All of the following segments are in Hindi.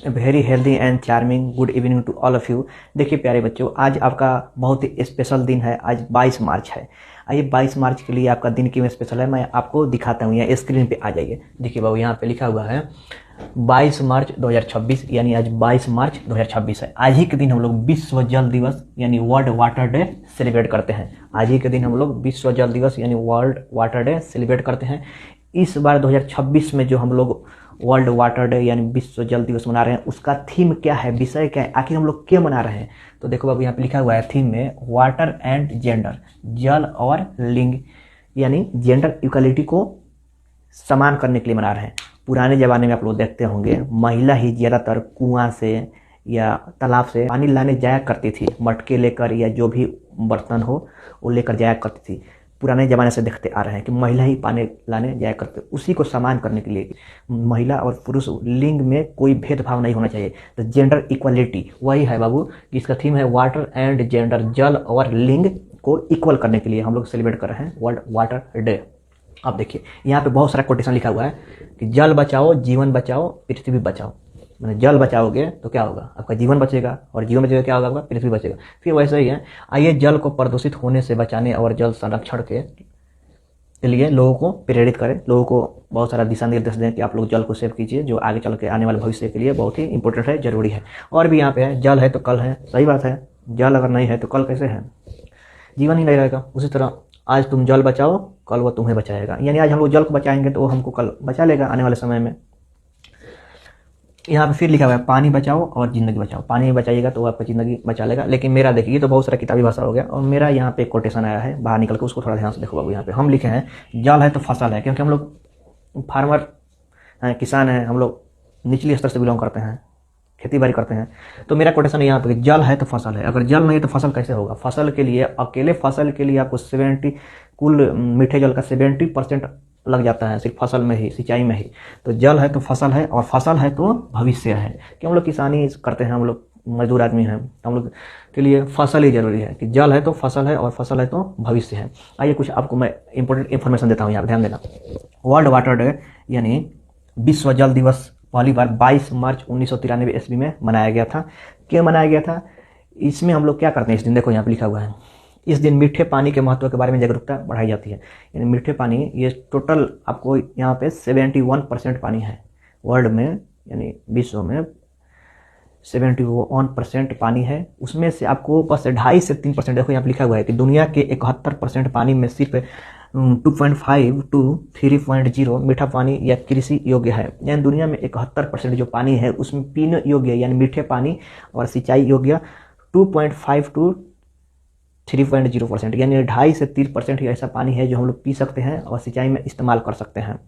Very healthy and charming good evening to all of you. देखिए प्यारे बच्चों, आज आपका बहुत ही स्पेशल दिन है। आज 22 मार्च है। आइए 22 मार्च के लिए आपका दिन क्यों स्पेशल है मैं आपको दिखाता हूँ। यहाँ स्क्रीन पे आ जाइए। देखिए बाबू, यहाँ पे लिखा हुआ है 22 मार्च 2026, यानी आज 22 मार्च 2026 है। आज ही के दिन हम लोग विश्व जल दिवस यानी वर्ल्ड वाटर डे सेलिब्रेट करते हैं। आज ही के दिन हम लोग विश्व जल दिवस यानी वर्ल्ड वाटर डे सेलिब्रेट करते हैं। इस बार 2026 में जो हम लोग वर्ल्ड वाटर डे यानी विश्व जल दिवस मना रहे हैं, उसका थीम क्या है, विषय क्या है, आखिर हम लोग क्यों मना रहे हैं। तो देखो बाबू, यहाँ पे लिखा हुआ है थीम में वाटर एंड जेंडर, जल और लिंग यानी जेंडर इक्वलिटी को समान करने के लिए मना रहे हैं। पुराने ज़माने में आप लोग देखते होंगे महिला ही ज़्यादातर कुआं से या तालाब से पानी लाने जाया करती थी, मटके लेकर या जो भी बर्तन हो वो लेकर जाया करती थी। पुराने ज़माने से देखते आ रहे हैं कि महिला ही पानी लाने जाया करते। उसी को समान करने के लिए महिला और पुरुष लिंग में कोई भेदभाव नहीं होना चाहिए। तो जेंडर इक्वलिटी वही है बाबू, जिसका थीम है वाटर एंड जेंडर, जल और लिंग को इक्वल करने के लिए हम लोग सेलिब्रेट कर रहे हैं वर्ल्ड वाटर डे। अब देखिए यहाँ पे बहुत सारा कोटेशन लिखा हुआ है कि जल बचाओ, जीवन बचाओ, पृथ्वी बचाओ। मैंने जल बचाओगे तो क्या होगा, आपका जीवन बचेगा, और जीवन बचेगा क्या होगा, आपका पृथ्वी बचेगा। फिर वैसे ही है। आइए जल को प्रदूषित होने से बचाने और जल संरक्षण के लिए लोगों को प्रेरित करें, लोगों को बहुत सारा दिशा निर्देश दें कि आप लोग जल को सेव कीजिए, जो आगे चल के आने वाले भविष्य के लिए बहुत ही इंपॉर्टेंट है, जरूरी है। और भी यहाँ पे है जल है तो कल है, सही बात है। जल अगर नहीं है तो कल कैसे है, जीवन ही नहीं रहेगा। उसी तरह आज तुम जल बचाओ, कल वो तुम्हें बचाएगा। यानी आज हम लोग जल को बचाएंगे तो वो हमको कल बचा लेगा आने वाले समय में। यहाँ पे फिर लिखा हुआ है पानी बचाओ और जिंदगी बचाओ। पानी बचाइएगा तो आपका जिंदगी बचा लेगा। लेकिन मेरा देखिए, तो बहुत सारा किताबी भाषा हो गया, और मेरा यहाँ पे कोटेशन आया है बाहर निकल के, उसको थोड़ा ध्यान से देखो बाबू। यहाँ पे हम लिखे हैं जल है तो फसल है, क्योंकि हम लोग फार्मर हैं, किसान हैं, हम लोग निचली स्तर से बिलोंग करते हैं, खेती बाड़ी करते हैं। तो मेरा कोटेशन यहाँ पे जल है तो फसल है। अगर जल नहीं है तो फसल कैसे होगा। फसल के लिए, अकेले फसल के लिए आपको 70 कुल मीठे जल का 70% लग जाता है सिर्फ फसल में ही, सिंचाई में ही। तो जल है तो फसल है, और फसल है तो भविष्य है, कि हम लोग किसानी करते हैं, हम लोग मजदूर आदमी हैं, हम लोग के लिए फसल ही जरूरी है कि जल है तो फसल है और फसल है तो भविष्य है। आइए कुछ आपको मैं इंपॉर्टेंट इन्फॉर्मेशन देता हूँ, यहाँ ध्यान देना। वर्ल्ड वाटर डे यानी विश्व जल दिवस पहली बार 22 मार्च 1993 ईस्वी में मनाया गया था। क्यों मनाया गया था, इसमें हम लोग क्या करते हैं इस दिन, देखो यहाँ पे लिखा हुआ है। इस दिन मीठे पानी के महत्व के बारे में जागरूकता बढ़ाई जाती है। यानी मीठे पानी, ये टोटल आपको यहाँ पे 71% पानी है वर्ल्ड में, यानी विश्व में 71% पानी है। उसमें से आपको बस 2.5 से 3%, देखो यहाँ पे लिखा हुआ है कि दुनिया के 71% पानी में सिर्फ 2.5 to 3.0 मीठा पानी या कृषि योग्य है। यानी दुनिया में 71% जो पानी है उसमें पीने योग्य यानी मीठे पानी और सिंचाई योग्य 2.5 to 3.0%, यानी 2.5 से 3% ही ऐसा पानी है जो हम लोग पी सकते हैं और सिंचाई में इस्तेमाल कर सकते हैं,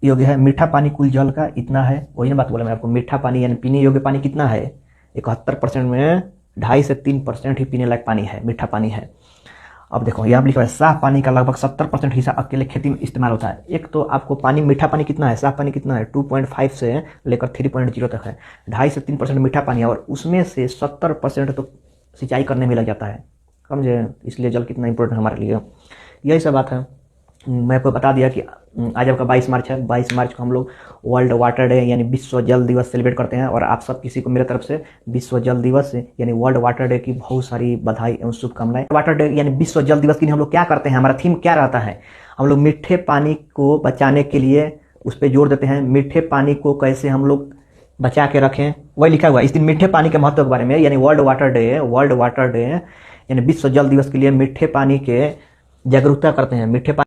योग्य है। मीठा पानी कुल जल का इतना है, वही ना बात बोला मैं आपको। मीठा पानी यानी पीने योग्य पानी कितना है, 71% में 2.5 से 3% ही पीने लायक पानी है, मीठा पानी है। अब देखो यहाँ लिखा है साफ पानी का लगभग 70% हिस्सा अकेले खेती में इस्तेमाल होता है। एक तो आपको पानी, मीठा पानी कितना है, साफ पानी कितना है, 2.5 से लेकर 3.0 तक है। 2.5 से 3% मीठा पानी है, और उसमें से 70% तो सिंचाई करने में लग जाता है, समझे। इसलिए जल कितना इंपॉर्टेंट है हमारे लिए, यही सब बात है। मैं आपको बता दिया कि आज आपका 22 मार्च है। 22 मार्च को हम लोग वर्ल्ड वाटर डे यानी विश्व जल दिवस सेलिब्रेट करते हैं। और आप सब किसी को मेरे तरफ से विश्व जल दिवस यानी वर्ल्ड वाटर डे की बहुत सारी बधाई एवं शुभकामनाएं। वाटर डे यानी विश्व जल दिवस के लिए हम लोग क्या करते हैं, हमारा थीम क्या रहता है, हम लोग मीठे पानी को बचाने के लिए उस पर जोर देते हैं। मीठे पानी को कैसे हम लोग बचा के रखें, वही लिखा हुआ है इस दिन मीठे पानी के महत्व के बारे में। यानी वर्ल्ड वाटर डे यानी विश्व जल दिवस के लिए मीठे पानी के जागरूकता करते हैं। मीठे पानी